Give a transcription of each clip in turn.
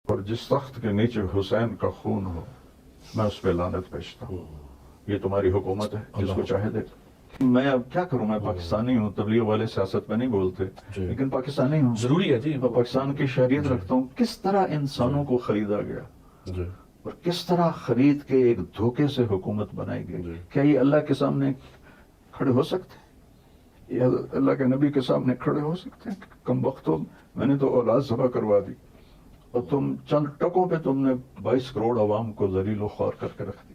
اور جس تخت کے نیچے حسین کا خون ہو میں اس پہ لعنت بھیجتا ہوں. یہ تمہاری حکومت ہے، جس کو چاہے دے. میں اب کیا کروں، میں پاکستانی ہوں، تبلیغ والے سیاست میں نہیں بولتے لیکن پاکستانی ہوں، ضروری ہے جی. میں پاکستان کی شہریت رکھتا ہوں. کس طرح انسانوں کو خریدا گیا اور کس طرح خرید کے ایک دھوکے سے حکومت بنائی گئی. کیا یہ اللہ کے سامنے کھڑے ہو سکتے ہیں؟ یہ اللہ کے نبی کے سامنے کھڑے ہو سکتے ہیں؟ کم وقتوں میں نے تو اولاد ذبح کروا دی اور تم چند ٹکوں پہ تم نے 22 کروڑ عوام کو ذلیل و خوار کر کے رکھ دی.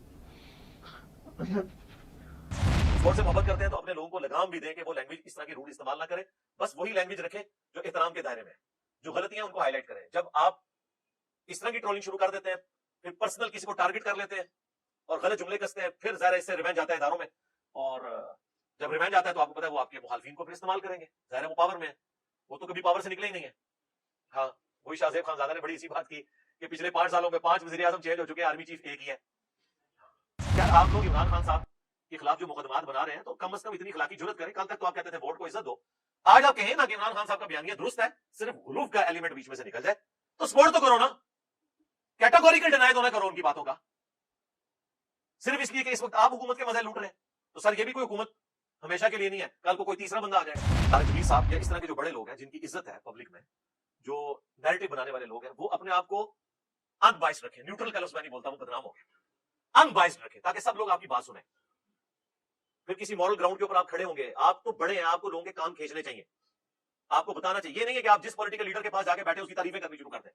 اسپورٹ سے محبت کرتے ہیں تو اپنے لوگوں کو لگام بھی دیں کہ وہ لینگویج اس طرح کی روڈ استعمال نہ کریں. بس وہی لینگویج رکھیں جو احترام کے دائرے میں ہے. جو غلطیاں ان کو ہائی لائٹ کریں. جب آپ اس طرح کی ٹرولنگ شروع کر دیتے ہیں، پھر پرسنل کسی کو ٹارگٹ کر لیتے ہیں اور غلط جملے کستے ہیں، پھر ظاہر اس سے ریونج آتا ہے اداروں میں. اور جب ریونج آتا ہے تو آپ کو پتا ہے وہ آپ کے مخالفین کو پھر استعمال کریں گے. ظاہر وہ پاور میں ہے، وہ تو کبھی پاور سے نکلے ہی نہیں ہے. ہاں، وہی شاہ زیب خانزادہ نے بڑی اسی بات کی کہ پچھلے 5 سالوں میں 5 وزیر اعظم چینج ہو چکے ہیں، آرمی چیف ایک ہی ہے. کیا آپ لوگ عمران خان صاحب کے خلاف جو مقدمات بنا رہے ہیں تو کم از کم اتنی اخلاقی جرت کریں. کل تک تو آپ کہتے تھے ووٹ کو عزت دو، آج آپ کہیں نا کہ عمران خان صاحب کا بیانیہ درست ہے، صرف غلوف کا ایلیمنٹ بیچ میں سے نکل جائے تو سپورٹ تو کرو نا. کیٹاگوریکل ڈینائی تو نہ کرو ان کی باتوں کا، صرف اس لیے کہ اس وقت آپ حکومت کے مزے لوٹ رہے ہیں. تو سر یہ بھی کوئی حکومت ہمیشہ کے لیے نہیں ہے، کل کو کوئی تیسرا بندہ آ جائے گا. طارق جمیل صاحب یا اس طرح کے جو بڑے لوگ ہیں جن کی عزت ہے پبلک میں، جو نیریٹو بنانے والے لوگ ہیں، وہ اپنے آپ کو ان بائسڈ رکھیں. نیوٹرل کا لفظ میں نہیں بولتا ہوں، بدنام ہو گیا. ان بائسڈ رکھیں تاکہ سب لوگ آپ کی بات سنیں. پھر کسی مورل گراؤنڈ کے اوپر آپ کھڑے ہوں گے، آپ تو بڑے ہیں، آپ کو لوگوں کے کان کھینچنے چاہیے، آپ کو بتانا چاہیے. یہ نہیں ہے کہ آپ جس پولیٹیکل لیڈر کے پاس جا کے بیٹھے اس کی تعریفیں کرنی شروع کر دیں.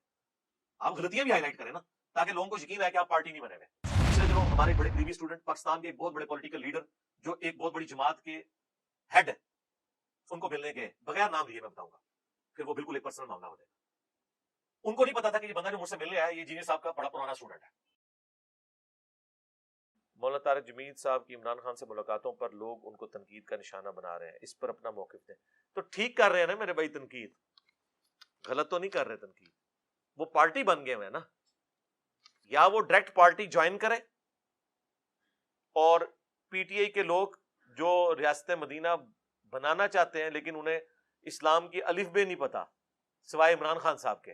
آپ غلطیاں بھی ہائی لائٹ کریں نا تاکہ لوگوں کو یقین ہے کہ آپ پارٹی نہیں بنے ہوئے. پچھلے دنوں ہمارے بڑے قریبی اسٹوڈنٹ پاکستان کے ایک بہت بڑے پولیٹیکل لیڈر جو ایک بہت بڑی جماعت کے ہیڈ ہے، ان کو ملنے گئے، بغیر نام لیے میں بتاؤں گا، پھر وہ بالکل ایک پرسنل معاملہ ہو جائے گا. ان کو نہیں پتا تھا کہ یہ بندہ جو مجھ سے ملنے آیا یہ جینئر صاحب کا بڑا پرانا اسٹوڈنٹ ہے. مولانا طارق جمیل صاحب کی عمران خان سے ملاقاتوں پر لوگ ان کو تنقید کا نشانہ بنا رہے ہیں، اس پر اپنا موقف دیں. تو ٹھیک کر رہے ہیں نا میرے بھائی، تنقید غلط تو نہیں کر رہے. تنقید وہ پارٹی بن گئے ہوئے نا، یا وہ ڈائریکٹ پارٹی جوائن کرے اور پی ٹی آئی کے لوگ جو ریاست مدینہ بنانا چاہتے ہیں لیکن انہیں اسلام کی الف بے نہیں پتا سوائے عمران خان صاحب کے،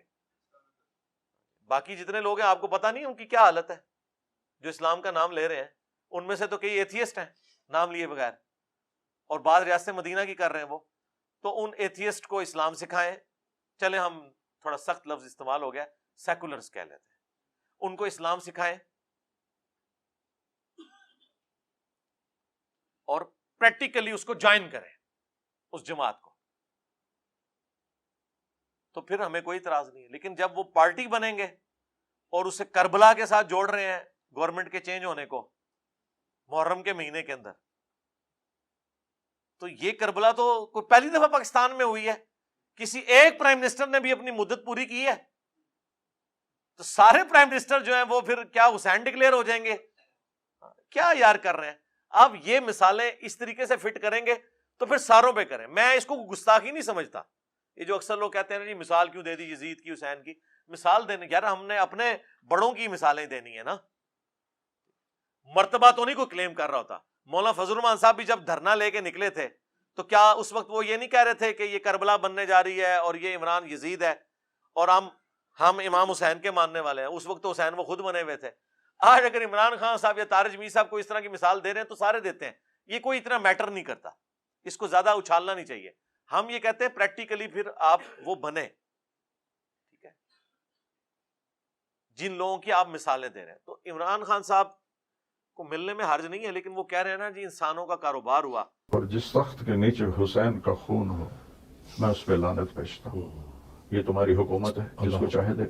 باقی جتنے لوگ ہیں آپ کو پتا نہیں ان کی کیا حالت ہے جو اسلام کا نام لے رہے ہیں. ان میں سے تو کئی ایتھیسٹ ہیں نام لیے بغیر، اور بعض ریاست مدینہ کی کر رہے ہیں وہ. تو ان ایتھیسٹ کو اسلام سکھائیں. چلے ہم تھوڑا سخت لفظ استعمال ہو گیا، سیکولرز کہہ لیتے ہیں. ان کو اسلام سکھائیں اور پریکٹیکلی اس کو جوائن کریں اس جماعت کو، تو پھر ہمیں کوئی اعتراض نہیں ہے. لیکن جب وہ پارٹی بنیں گے اور اسے کربلا کے ساتھ جوڑ رہے ہیں گورنمنٹ کے چینج ہونے کو محرم کے مہینے کے اندر، تو یہ کربلا تو کوئی پہلی دفعہ پاکستان میں ہوئی ہے؟ کسی ایک پرائم منسٹر نے بھی اپنی مدت پوری کی ہے؟ تو سارے پرائم منسٹر جو ہیں وہ پھر کیا حسین ڈکلیئر ہو جائیں گے؟ کیا یار کر رہے ہیں آپ؟ یہ مثالیں اس طریقے سے فٹ کریں گے تو پھر ساروں پہ کریں. میں اس کو گستاخی نہیں سمجھتا. یہ جو اکثر لوگ کہتے ہیں نا جی مثال کیوں دے دی یزید کی، حسین کی. مثال دینے یار ہم نے اپنے بڑوں کی مثالیں دینی ہے نا، مرتبہ تو نہیں کوئی کلیم کر رہا ہوتا. مولانا فضل الرحمان صاحب بھی جب دھرنا لے کے نکلے تھے تو کیا اس وقت وہ یہ نہیں کہہ رہے تھے کہ یہ کربلا بننے جا رہی ہے اور یہ عمران یزید ہے اور ہم امام حسین کے ماننے والے ہیں؟ اس وقت تو حسین وہ خود بنے ہوئے تھے. آج اگر عمران خان صاحب یا طارق جمیل صاحب کو اس طرح کی مثال دے رہے ہیں تو سارے دیتے ہیں. یہ کوئی اتنا میٹر نہیں کرتا، اس کو زیادہ اچھالنا نہیں چاہیے. ہم یہ کہتے ہیں پریکٹیکلی پھر آپ وہ بنے، ٹھیک ہے، جن لوگوں کی آپ مثالیں دے رہے ہیں. تو عمران خان صاحب کو ملنے میں حرج نہیں ہے، لیکن وہ کہہ رہے ہیں نا جی انسانوں کا کاروبار ہوا. اور جس تخت کے نیچے حسین کا خون ہو میں اس پہ لعنت بھیجتا ہوں. یہ تمہاری حکومت ہے، جس کو چاہے دے.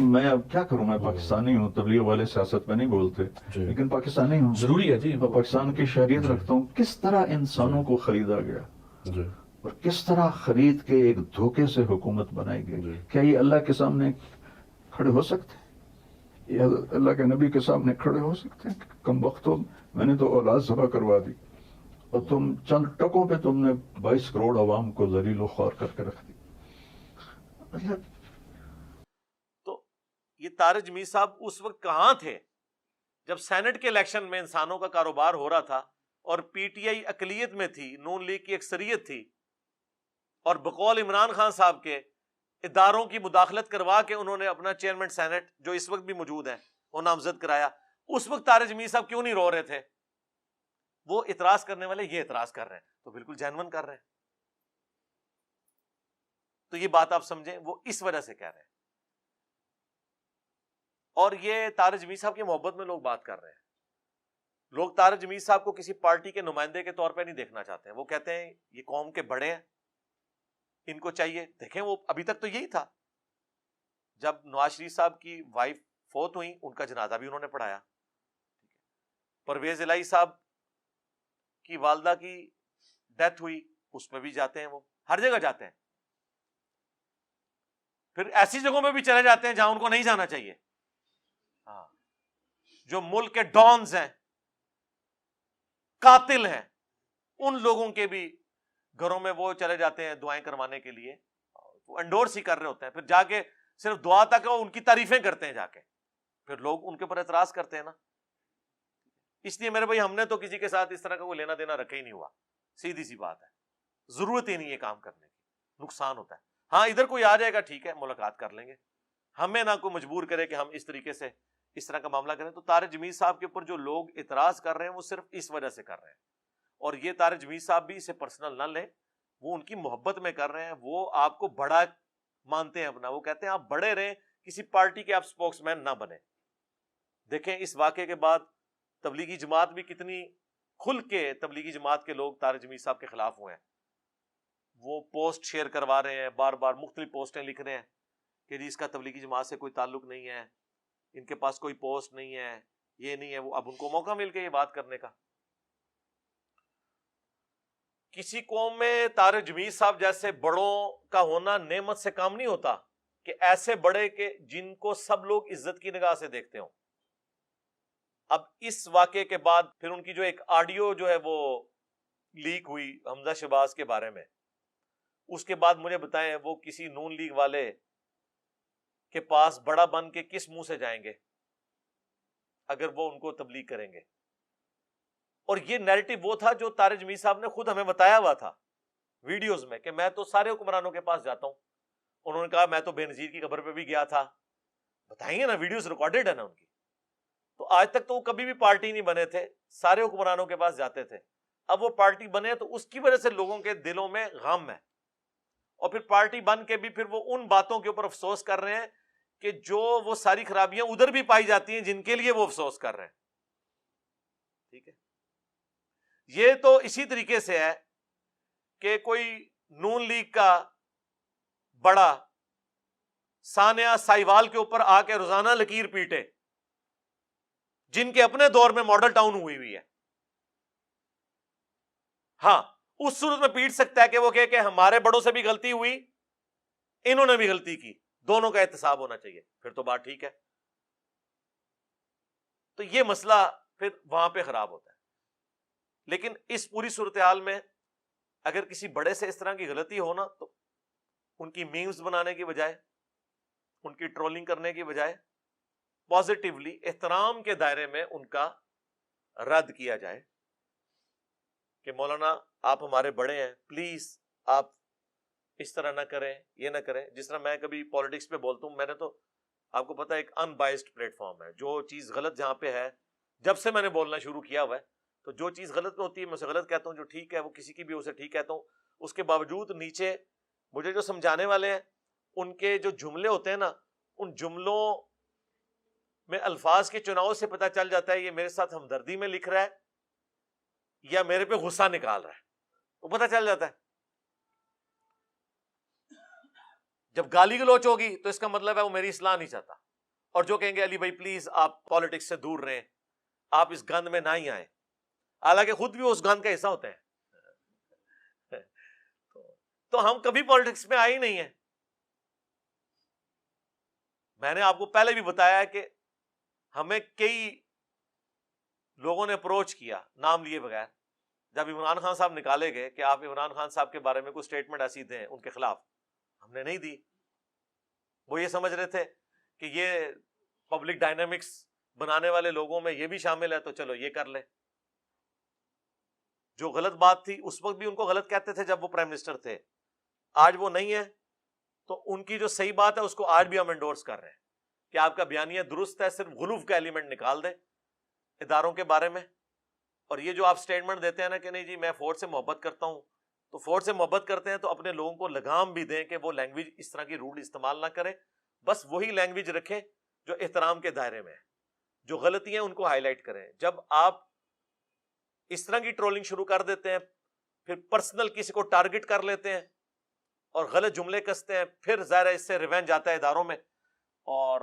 میں اب کیا کروں، میں پاکستانی ہوں، تبلیغ والے سیاست میں نہیں بولتے لیکن پاکستانی ہوں، ضروری ہے جی. میں پاکستان کی شہریت رکھتا ہوں. کس طرح انسانوں کو خریدا گیا اور کس طرح خرید کے ایک دھوکے سے حکومت بنائی گئی. کیا یہ اللہ کے سامنے کھڑے ہو سکتے ہیں؟ یہ اللہ کے نبی کے سامنے کھڑے ہو سکتے ہیں؟ کم وقتوں میں نے تو اولاد ذبح کروا دی اور تم چند ٹکوں پہ تم نے 22 کروڑ عوام کو ذلیل و خوار کر کے رکھ دی. تو یہ طارق جمیل صاحب اس وقت کہاں تھے جب سینٹ کے الیکشن میں انسانوں کا کاروبار ہو رہا تھا اور پی ٹی آئی اقلیت میں تھی، نون لیگ کی اکثریت تھی، اور بقول عمران خان صاحب کے اداروں کی مداخلت کروا کے انہوں نے اپنا چیئرمین سینٹ جو اس وقت بھی موجود ہے وہ نامزد کرایا. اس وقت طارق جمیل صاحب کیوں نہیں رو رہے تھے؟ وہ اعتراض کرنے والے یہ اعتراض کر رہے ہیں تو بالکل جینون کر رہے ہیں. تو یہ بات آپ سمجھیں، وہ اس وجہ سے کہہ رہے ہیں. اور یہ طارق جمیل صاحب کی محبت میں لوگ بات کر رہے ہیں. لوگ طارق جمیل صاحب کو کسی پارٹی کے نمائندے کے طور پہ نہیں دیکھنا چاہتے ہیں. وہ کہتے ہیں یہ قوم کے بڑے ہیں، ان کو چاہیے. دیکھیں وہ ابھی تک تو یہی تھا. جب نواز شریف صاحب کی وائف فوت ہوئی ان کا جنازہ بھی انہوں نے پڑھایا. پرویز الہی صاحب کی والدہ کی ڈیتھ ہوئی اس میں بھی جاتے ہیں، وہ ہر جگہ جاتے ہیں. پھر ایسی جگہوں میں بھی چلے جاتے ہیں جہاں ان کو نہیں جانا چاہیے. ہاں، جو ملک کے ڈانز ہیں، قاتل ہیں، ان لوگوں کے بھی گھروں میں وہ چلے جاتے ہیں دعائیں کروانے کے لیے. وہ انڈورس ہی کر رہے ہوتے ہیں. پھر جا کے صرف دعا تک ان کی تعریفیں کرتے ہیں جا کے. پھر لوگ ان کے اوپر اعتراض کرتے ہیں نا. اس لیے میرے بھائی ہم نے تو کسی کے ساتھ اس طرح کا کوئی لینا دینا رکھا ہی نہیں ہوا. سیدھی سی بات ہے، ضرورت ہی نہیں ہے کام کرنے کی، نقصان ہوتا ہے. ہاں ادھر کوئی آ جائے گا ٹھیک ہے ملاقات کر لیں گے، ہمیں نہ کوئی مجبور کرے کہ ہم اس طریقے سے اس طرح کا معاملہ کریں. تو طارق جمیل صاحب کے اوپر جو لوگ اعتراض کر رہے ہیں وہ صرف اس وجہ سے کر رہے ہیں. اور یہ طارق جمیل صاحب بھی اسے پرسنل نہ لیں، وہ ان کی محبت میں کر رہے ہیں. وہ آپ کو بڑا مانتے ہیں اپنا. وہ کہتے ہیں آپ بڑے رہیں، کسی پارٹی کے آپ سپوکس مین نہ بنے. دیکھیں اس واقعے کے بعد تبلیغی جماعت بھی کتنی کھل کے تبلیغی جماعت کے لوگ طارق جمیل صاحب کے خلاف ہوئے ہیں. وہ پوسٹ شیئر کروا رہے ہیں، بار بار مختلف پوسٹیں لکھ رہے ہیں کہ جی اس کا تبلیغی جماعت سے کوئی تعلق نہیں ہے، ان کے پاس کوئی پوسٹ نہیں ہے، یہ نہیں ہے وہ. اب ان کو موقع مل کے یہ بات کرنے کا. کسی قوم میں طارق جمیل صاحب جیسے بڑوں کا ہونا نعمت سے کام نہیں ہوتا کہ ایسے بڑے کہ جن کو سب لوگ عزت کی نگاہ سے دیکھتے ہوں. اب اس واقعے کے بعد پھر ان کی جو ایک آڈیو جو ہے وہ لیک ہوئی حمزہ شہباز کے بارے میں، اس کے بعد مجھے بتائیں وہ کسی نون لیگ والے کے پاس بڑا بن کے کس منہ سے جائیں گے اگر وہ ان کو تبلیغ کریں گے. اور یہ نیریٹو وہ تھا جو طارق جمیل صاحب نے خود ہمیں بتایا ہوا تھا ویڈیوز میں کہ میں تو سارے حکمرانوں کے پاس جاتا ہوں. انہوں نے کہا میں تو بے نظیر کی قبر پہ بھی گیا تھا. بتائیں گے نا، ویڈیوز ریکارڈڈ ہے نا ان کی. تو آج تک تو وہ کبھی بھی پارٹی نہیں بنے تھے، سارے حکمرانوں کے پاس جاتے تھے. اب وہ پارٹی بنے تو اس کی وجہ سے لوگوں کے دلوں میں غم ہے، اور پھر پارٹی بن کے بھی پھر وہ ان باتوں کے اوپر افسوس کر رہے ہیں کہ جو وہ ساری خرابیاں ادھر بھی پائی جاتی ہیں جن کے لیے وہ افسوس کر رہے ہیں. ٹھیک ہے، یہ تو اسی طریقے سے ہے کہ کوئی نون لیگ کا بڑا ثانیہ سائیوال کے اوپر آ کے روزانہ لکیر پیٹے، جن کے اپنے دور میں ماڈل ٹاؤن ہوئی ہے. ہاں اس صورت میں پیٹ سکتا ہے کہ وہ کہ ہمارے بڑوں سے بھی غلطی ہوئی، انہوں نے بھی غلطی کی، دونوں کا احتساب ہونا چاہیے، پھر تو بات ٹھیک ہے. تو یہ مسئلہ پھر وہاں پہ خراب ہوتا ہے. لیکن اس پوری صورتحال میں اگر کسی بڑے سے اس طرح کی غلطی ہو نا تو ان کی میمز بنانے کی بجائے، ان کی ٹرولنگ کرنے کی بجائے پازیٹیولی احترام کے دائرے میں ان کا رد کیا جائے کہ مولانا آپ ہمارے بڑے ہیں، پلیز آپ اس طرح نہ کریں، یہ نہ کریں. جس طرح میں کبھی پالیٹکس پہ بولتا ہوں، میں نے تو آپ کو پتا ہے ایک ان بائسڈ پلیٹ فارم ہے. جو چیز غلط جہاں پہ ہے، جب سے میں نے بولنا شروع کیا ہوا ہے، تو جو چیز غلط ہوتی ہے میں اسے غلط کہتا ہوں، جو ٹھیک ہے وہ کسی کی بھی اسے ٹھیک کہتا ہوں. اس کے باوجود نیچے مجھے جو سمجھانے والے ہیں ان کے جو جملے ہوتے ہیں نا، ان جملوں میں الفاظ کے چناؤ سے پتہ چل جاتا ہے یہ میرے ساتھ ہمدردی میں لکھ رہا ہے یا میرے پہ غصہ نکال رہا ہے، وہ پتہ چل جاتا ہے. جب گالی گلوچ ہوگی تو اس کا مطلب ہے وہ میری اصلاح نہیں چاہتا. اور جو کہیں گے علی بھائی پلیز آپ پالیٹکس سے دور رہیں، آپ اس گند میں نہ ہی آئیں، حالانکہ خود بھی اس گند کا حصہ ہوتے ہیں. تو ہم کبھی پالیٹکس میں آئے ہی نہیں ہیں. میں نے آپ کو پہلے بھی بتایا کہ ہمیں کئی لوگوں نے اپروچ کیا نام لیے بغیر. جب عمران خان صاحب نکالے گئے کہ آپ عمران خان صاحب کے بارے میں کوئی سٹیٹمنٹ ایسی دیں ان کے خلاف، ہم نے نہیں دی. وہ یہ سمجھ رہے تھے کہ یہ پبلک ڈائنامکس بنانے والے لوگوں میں یہ بھی شامل ہے تو چلو یہ کر لیں. جو غلط بات تھی اس وقت بھی ان کو غلط کہتے تھے جب وہ پرائم منسٹر تھے، آج وہ نہیں ہے تو ان کی جو صحیح بات ہے اس کو آج بھی ہم انڈورس کر رہے ہیں کہ آپ کا بیانیہ درست ہے, صرف غلوف کا ایلیمنٹ نکال دیں اداروں کے بارے میں. اور یہ جو آپ سٹیٹمنٹ دیتے ہیں نا کہ نہیں جی میں فوج سے محبت کرتا ہوں, تو فوج سے محبت کرتے ہیں تو اپنے لوگوں کو لگام بھی دیں کہ وہ لینگویج اس طرح کی روڈ استعمال نہ کرے, بس وہی لینگویج رکھیں جو احترام کے دائرے میں ہے. جو غلطیاں ان کو ہائی لائٹ کریں. جب آپ اس طرح کی ٹرولنگ شروع کر دیتے ہیں, پھر پرسنل کسی کو ٹارگٹ کر لیتے ہیں اور غلط جملے کستے ہیں, پھر ظاہر ہے اس سے ریونج آتا ہے اداروں میں, اور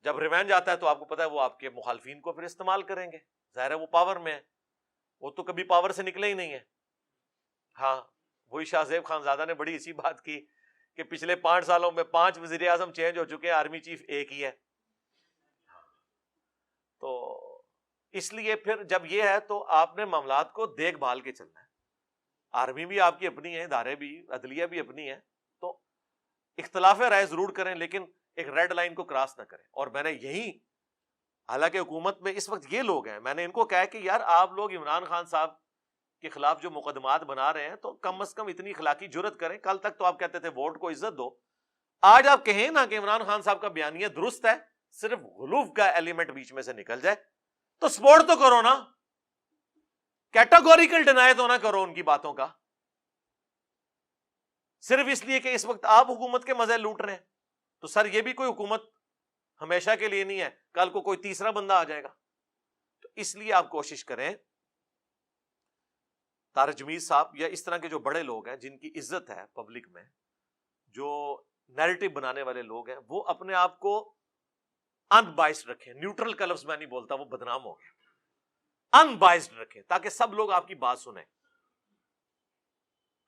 جب ریونج آتا ہے تو آپ کو پتا ہے وہ آپ کے مخالفین کو پھر استعمال کریں گے. ظاہر ہے وہ پاور میں ہے, وہ تو کبھی پاور سے نکلے ہی نہیں ہے. ہاں وہی شاہ زیب خانزادہ نے بڑی اسی بات کی کہ پچھلے 5 سالوں میں 5 وزیر اعظم چینج ہو چکے ہیں, آرمی چیف ایک ہی ہے. تو اس لیے پھر جب یہ ہے تو آپ نے معاملات کو دیکھ بھال کے چلنا ہے. آرمی بھی آپ کی اپنی ہے, ادارے بھی, عدلیہ بھی اپنی ہے, تو اختلاف رائے ضرور کریں لیکن ایک ریڈ لائن کو کراس نہ کریں. اور میں نے یہی, حالانکہ حکومت میں اس وقت یہ لوگ ہیں, میں نے ان کو کہا کہ یار آپ لوگ عمران خان صاحب کے خلاف جو مقدمات بنا رہے ہیں تو کم از کم اتنی اخلاقی جرت کریں. کل تک تو آپ کہتے تھے ووٹ کو عزت دو, آج آپ کہیں نا کہ عمران خان صاحب کا بیانیہ درست ہے, صرف غلوف کا ایلیمنٹ بیچ میں سے نکل جائے تو سپورٹ تو کرو نا, کیٹاگوریکل ڈینائی تو نہ کرو ان کی باتوں کا, صرف اس لیے کہ اس وقت آپ حکومت کے مزے لوٹ رہے ہیں. تو سر یہ بھی کوئی حکومت ہمیشہ کے لیے نہیں ہے, کل کو کوئی تیسرا بندہ آ جائے گا. تو اس لیے آپ کوشش کریں, طارق جمیل صاحب یا اس طرح کے جو بڑے لوگ ہیں جن کی عزت ہے پبلک میں, جو نیریٹو بنانے والے لوگ ہیں, وہ اپنے آپ کو ان بائسڈ رکھیں. نیوٹرل کا لفظ میں نہیں بولتا, وہ بدنام ہو گیا. ان بائسڈ رکھیں تاکہ سب لوگ آپ کی بات سنیں.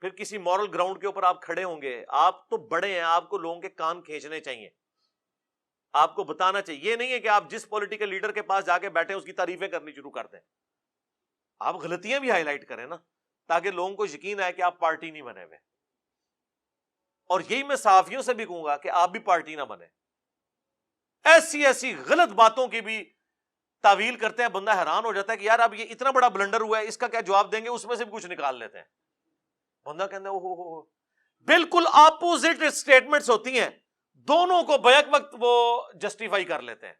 پھر کسی مورل گراؤنڈ کے اوپر آپ کھڑے ہوں گے, آپ تو بڑے ہیں, آپ کو لوگوں کے کان کھینچنے چاہیے, آپ کو بتانا چاہیے. یہ نہیں ہے کہ آپ جس پولیٹیکل لیڈر کے پاس جا کے بیٹھے اس کی تعریفیں کرنی شروع کر دیں. آپ غلطیاں بھی ہائی لائٹ کریں نا, تاکہ لوگوں کو یقین آئے کہ آپ پارٹی نہیں بنے ہوئے. اور یہی میں صحافیوں سے بھی کہوں گا کہ آپ بھی پارٹی نہ بنے. ایسی ایسی غلط باتوں کی بھی تعویل کرتے ہیں, بندہ حیران ہو جاتا ہے کہ یار اب یہ اتنا بڑا بلنڈر ہوا ہے, اس کا کیا جواب دیں گے, اس میں سے بھی کچھ نکال لیتے ہیں. بندہ کہتا ہے اوہ, بالکل اپوزٹ سٹیٹمنٹس ہوتی ہیں, دونوں کو بیک وقت وہ جسٹیفائی کر لیتے ہیں,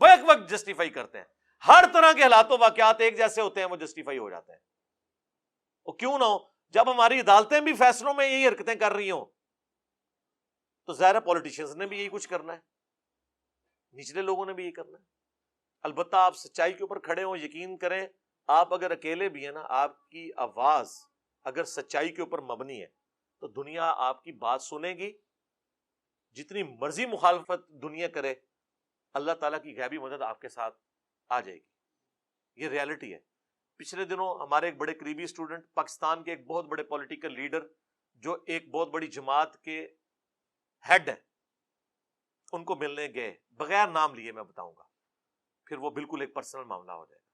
بیک وقت جسٹیفائی کرتے ہیں. ہر طرح کے حالات و واقعات ایک جیسے ہوتے ہیں, وہ جسٹیفائی ہو جاتے ہیں. وہ کیوں نہ ہو, جب ہماری عدالتیں بھی فیصلوں میں یہی حرکتیں کر رہی ہوں تو ظاہر پولیٹیشنز نے بھی یہی کچھ کرنا ہے, نچلے لوگوں نے بھی یہی کرنا ہے. البتہ آپ سچائی کے اوپر کھڑے ہوں, یقین کریں آپ اگر اکیلے بھی ہیں نا, آپ کی آواز اگر سچائی کے اوپر مبنی ہے تو دنیا آپ کی بات سنے گی. جتنی مرضی مخالفت دنیا کرے, اللہ تعالیٰ کی غیبی مدد آپ کے ساتھ آ جائے گی. یہ ریالٹی ہے. پچھلے دنوں ہمارے ایک بڑے قریبی اسٹوڈنٹ, پاکستان کے ایک بہت بڑے پولیٹیکل لیڈر جو ایک بہت بڑی جماعت کے ہیڈ ہیں, ان کو ملنے گئے, بغیر نام لیے میں بتاؤں گا, پھر وہ بالکل ایک پرسنل معاملہ ہو جائے گا.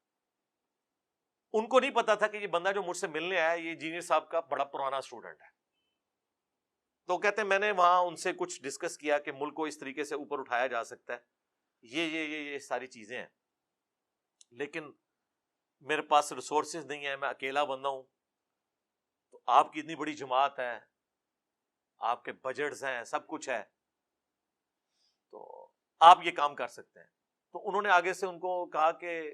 ان کو نہیں پتا تھا کہ یہ بندہ جو مجھ سے ملنے آیا یہ انجینئر صاحب کا بڑا پرانا اسٹوڈنٹ ہے. تو کہتے ہیں میں نے وہاں ان سے کچھ ڈسکس کیا کہ ملک کو اس طریقے سے اوپر اٹھایا جا سکتا ہے, یہ ساری چیزیں ہیں, لیکن میرے پاس ریسورسز نہیں ہیں, میں اکیلا بندہ ہوں. تو آپ کی اتنی بڑی جماعت ہے, آپ کے بجٹس ہیں, سب کچھ ہے, تو آپ یہ کام کر سکتے ہیں. تو انہوں نے آگے سے ان کو کہا کہ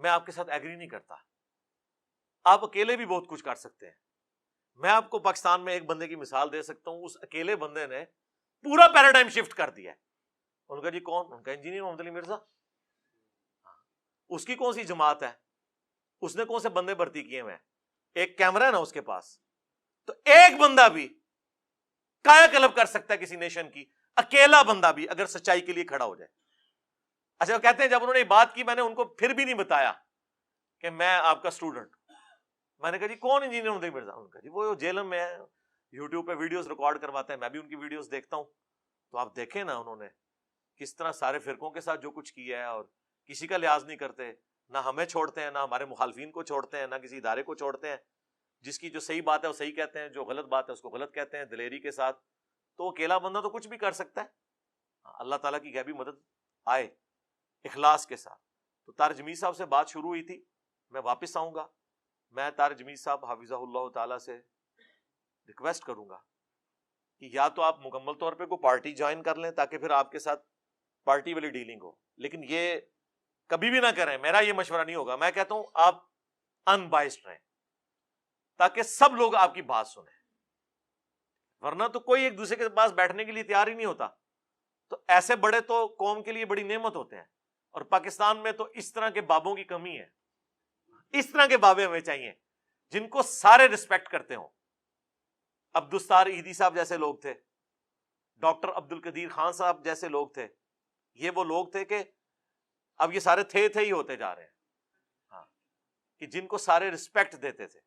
میں آپ کے ساتھ ایگری نہیں کرتا, آپ اکیلے بھی بہت کچھ کر سکتے ہیں. میں آپ کو پاکستان میں ایک بندے کی مثال دے سکتا ہوں, اس اکیلے بندے نے پورا پیراڈائم شفٹ کر دیا ہے. ان کا جی کون؟ ان کا انجینئر محمد علی مرزا. اس کی کون سی جماعت ہے, اس نے کون سے بندے بھرتی کیے ہوئے ہیں, ایک کیمرہ ہے نا اس کے پاس. تو ایک بندہ بھی کایا کلب کر سکتا ہے کسی نیشن کی, اکیلا بندہ بھی, اگر سچائی کے لیے کھڑا ہو جائے. اچھا کہتے ہیں جب انہوں نے یہ بات کی, میں نے ان کو پھر بھی نہیں بتایا کہ میں آپ کا اسٹوڈنٹ. میں نے کہا جی کون انجینئر محمد علی مرزا؟ ان کا جی وہ جیلم میں ہے, یوٹیوب پہ ویڈیوز ریکارڈ کرواتے ہیں, میں بھی ان کی ویڈیوز دیکھتا ہوں. تو آپ دیکھیں نا انہوں نے کس طرح سارے فرقوں کے ساتھ جو کچھ کیا ہے, اور کسی کا لحاظ نہیں کرتے, نہ ہمیں چھوڑتے ہیں, نہ ہمارے مخالفین کو چھوڑتے ہیں, نہ کسی ادارے کو چھوڑتے ہیں. جس کی جو صحیح بات ہے وہ صحیح کہتے ہیں, جو غلط بات ہے اس کو غلط کہتے ہیں, دلیری کے ساتھ. تو اکیلا بندہ تو کچھ بھی کر سکتا ہے, اللہ تعالیٰ کی غیبی مدد آئے اخلاص کے ساتھ. تو طارق جمیل صاحب سے بات شروع ہوئی تھی, میں واپس آؤں گا, میں طارق جمیل صاحب حفظہ اللہ تعالیٰ سے ریکویسٹ کروں گا کہ یا تو آپ مکمل طور پہ کوئی پارٹی جوائن کر لیں تاکہ پھر آپ کے ساتھ پارٹی والی ڈیلنگ ہو، لیکن یہ کبھی بھی نہ کریں، میرا یہ مشورہ نہیں ہوگا. میں کہتا ہوں آپ ان بائسڈ رہیں تاکہ سب لوگ آپ کی بات سنیں، ورنہ تو کوئی ایک دوسرے کے پاس بیٹھنے کے لیے تیار ہی نہیں ہوتا. تو ایسے بڑے تو قوم کے لیے بڑی نعمت ہوتے ہیں، اور پاکستان میں تو اس طرح کے بابوں کی کمی ہے. اس طرح کے بابے ہمیں چاہیے جن کو سارے ریسپیکٹ کرتے ہوں. عبدالستار ایدھی صاحب جیسے لوگ تھے، ڈاکٹر عبد القدیر خان صاحب جیسے لوگ تھے. یہ وہ لوگ تھے کہ اب یہ سارے تھے ہی ہوتے جا رہے ہیں، ہاں، کہ جن کو سارے ریسپیکٹ دیتے تھے.